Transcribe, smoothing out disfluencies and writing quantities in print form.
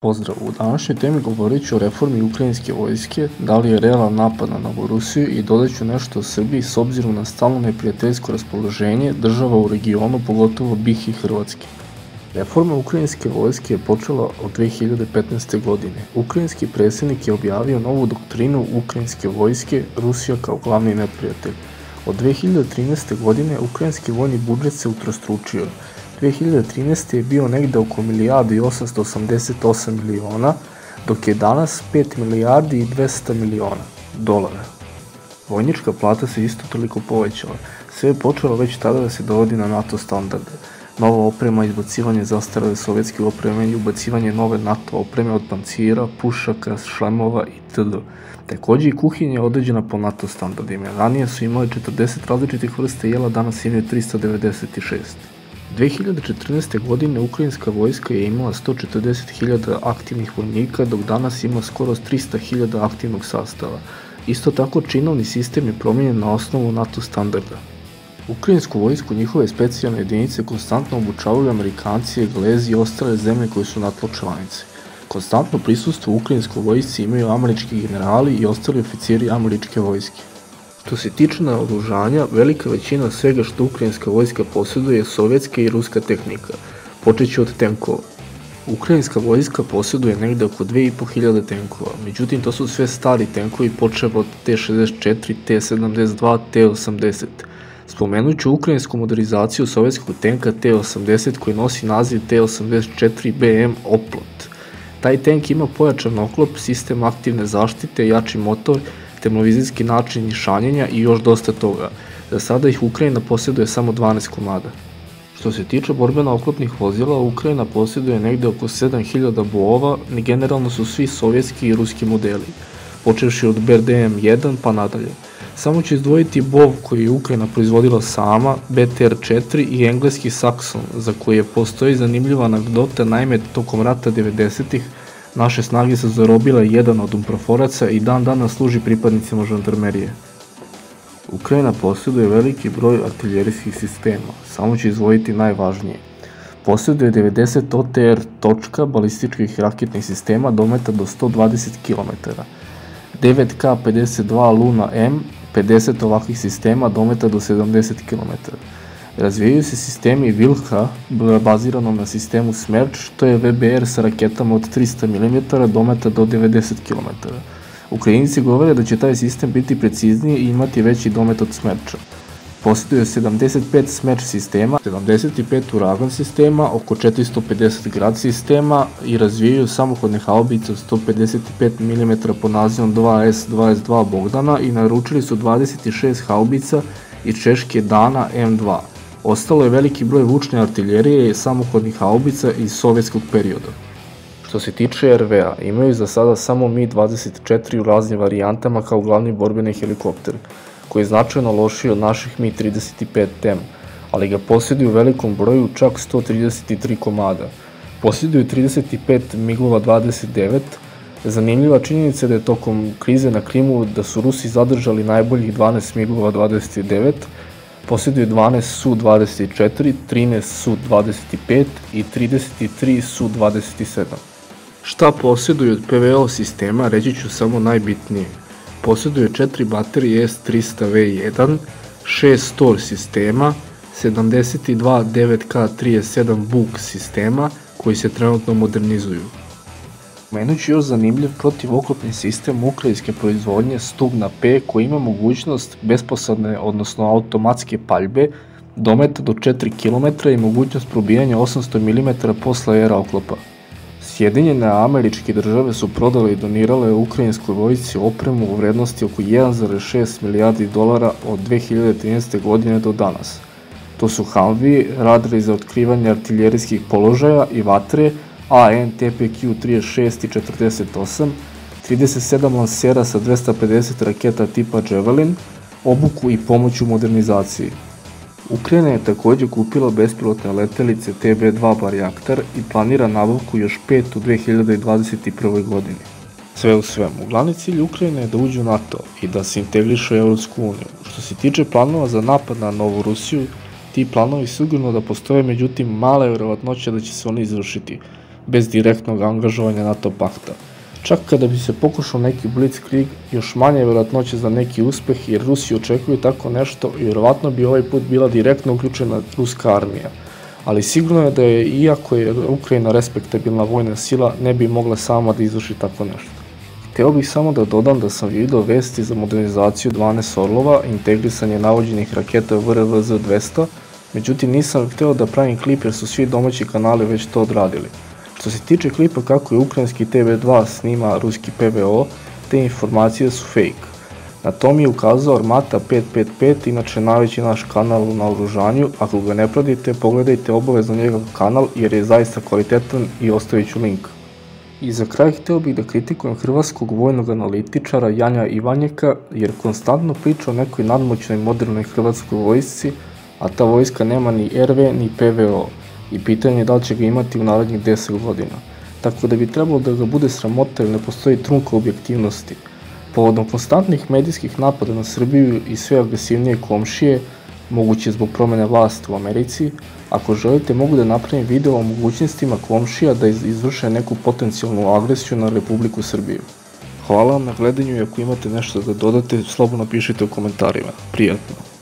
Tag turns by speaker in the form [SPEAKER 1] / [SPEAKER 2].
[SPEAKER 1] Pozdrav, u današnjoj temi govorit ću o reformi ukrajinske vojske, da li je realan napad na Novorusiju i dodat ću nešto o Srbiji s obzirom na stalno neprijateljsko raspoloženje država u regionu, pogotovo BiH i Hrvatske. Reforma ukrajinske vojske je počela od 2015. godine. Ukrajinski predsjednik je objavio novu doktrinu ukrajinske vojske, Rusija kao glavni neprijatelj. Od 2013. godine ukrajinski vojni budžet se utrostručio. 2013. je bio negde oko 1.888 miliona, dok je danas 5 milijardi i 200 miliona dolara. Vojnička plata se isto toliko povećala. Sve je počelo već tada da se dovodi na NATO standarde. Nova oprema, izbacivanje zastarele sovjetske opreme i ubacivanje nove NATO opreme od pancira, pušaka, šlemova itd. Takođe i kuhinja je određena po NATO standardima. Ranije su imali 40 različitih vrsta jela, danas imaju 396. 2014. godine ukrajinska vojska je imala 140.000 aktivnih vojnika, dok danas ima skoro 300.000 aktivnog sastava. Isto tako činovni sistem je promijenjen na osnovu NATO standarda. Ukrajinsku vojsku njihove specijalne jedinice konstantno obučavaju Amerikanci, Englezi i ostale zemlje koje su NATO članice. Konstantno prisustvo u ukrajinskoj vojsci imaju američki generali i ostali oficiri američke vojske. Što se tiče naoružanja, velika većina svega što ukrajinska vojska posjeduje je sovjetska i ruska tehnika, počeći od tenkova. Ukrajinska vojska posjeduje negde oko 2500 tenkova, međutim to su sve stari tenkovi počev od T-64, T-72, T-80. Spomenut ću ukrajinsku modernizaciju sovjetskog tenka T-80 koji nosi naziv T-84 BM Oplot. Taj tenk ima pojačan oklop, sistem aktivne zaštite, jači motor, termovizijski način šanjenja i još dosta toga. Za sada ih Ukrajina posjeduje samo 12 komada. Što se tiče borbeno-oklopnih vozila, Ukrajina posjeduje negde oko 7000 BO-ova, generalno su svi sovjetski i ruski modeli, počevši od BRDM-1 pa nadalje. Samo ću izdvojiti BOV koji je Ukrajina proizvodila sama, BTR-4 i engleski Saxon, za koje postoji zanimljiva anegdota, naime tokom rata 90-ih naše snage su zarobile jedan od umproforaca i dan danas služi pripadnicima žandarmerije. Ukrajina posjeduje veliki broj artiljerijskih sistema, samo ću izdvojiti najvažnije. Posjeduje 90 OTR točka balističkih raketnih sistema dometa do 120 km, 9 K-52 Luna M, 50 ovakvih sistema dometa do 70 km. Razvijaju se sistemi Vilka, baziranom na sistemu Smerč, to je VBR sa raketama od 300 mm dometa do 90 km. Ukrajinci govore da će taj sistem biti precizniji i imati veći domet od Smerča. Posjeduje 75 Smerč sistema, 75 Uragan sistema, oko 450 Grad sistema i razvijaju samohodne haubice od 155 mm po nazivom 2S-22 Bogdana i naručili su 26 haubica iz češke Dana M2. Ostalo je veliki broj vučne artiljerije i samohodnih haubica iz sovjetskog perioda. Što se tiče RV-a, imaju za sada samo Mi-24 u raznim varijantama kao glavni borbeni helikopter, koji je značajno lošiji od naših Mi-35M, ali ga posjeduju u velikom broju, čak 133 komada. Posjeduju 35 MiG-ova 29. Zanimljiva činjenica je da je tokom krize na Krimu da su Rusi zadržali najboljih 12 MiG-ova 29, posjeduje 12 Su-24, 13 Su-25 i 33 Su-27. Šta posjeduje od PVO sistema, reći ću samo najbitnije. Posjeduje 4 baterije S-300V1, 6 STOR sistema, 72 9K-37 Buk sistema koji se trenutno modernizuju. Spomenut ću još zanimljiv protivoklopni sistem ukrajinske proizvodnje Stugna P koji ima mogućnost besposadne, odnosno automatske paljbe, dometa do 4 km i mogućnost probijanja 800 mm posle era oklopa. Sjedinjene američke države su prodale i donirale ukrajinskoj vojsci opremu u vrednosti oko 1,6 milijardi dolara od 2013. godine do danas. To su Humvee, radari za otkrivanje artiljerijskih položaja i vatre, AN/TPQ-36 i 48, 37 lansera sa 250 raketa tipa Javelin, obuku i pomoć u modernizaciji. Ukrajina je takođe kupila bespilotne letelice TB2 Barjaktar i planira nabavku još 5 u 2021. godini. Sve u svemu, glavni cilj Ukrajine je da uđe u NATO i da se integriše u Evropsku uniju. Što se tiče planova za napad na Novorusiju, ti planovi sigurno da postoje, međutim mala je verovatnoća da će se oni izvršiti. bez direktnog angažovanja NATO pakta. Čak kada bi se pokušao neki blitzkrieg, još manje je verovatnoće za neki uspeh jer Rusi očekuju tako nešto i verovatno bi ovaj put bila direktno uključena ruska armija. Ali sigurno je da je, iako je Ukrajina respektabilna vojna sila, ne bi mogla sama da izvrši tako nešto. Hteo bih samo da dodam da sam vidio vesti za modernizaciju 12 Orlova i integrisanje navođenih raketa VRVZ-200, međutim nisam hteo da pravim klip jer su svi domaći kanali već to odradili. Što se tiče klipa kako je ukrajinski TV2 snima ruski PVO, te informacije su fake. Na to mi je ukazao Armata 555, inače najveći naš kanal u naoružanju. Ako ga ne pratite, pogledajte obavezno njegov kanal jer je zaista kvalitetan i ostavit ću link. I za kraj hteo bih da kritikujem hrvatskog vojnog analitičara Janja Ivanjeka jer konstantno priča o nekoj nadmoćnoj modernoj hrvatskoj vojsci, a ta vojska nema ni RV ni PVO i pitanje je da li će ga imati u narednih 10 godina. Tako da bi trebalo da ga bude sramota jer ne postoji trunka objektivnosti. Povodom konstantnih medijskih napada na Srbiju i sve agresivnije komšije, moguće zbog promene vlasti u Americi, ako želite mogu da napravim video o mogućnostima komšija da izvrše neku potencijalnu agresiju na Republiku Srbiju. Hvala vam na gledanju i ako imate nešto da dodate, slobodno pišite u komentarima. Prijatno!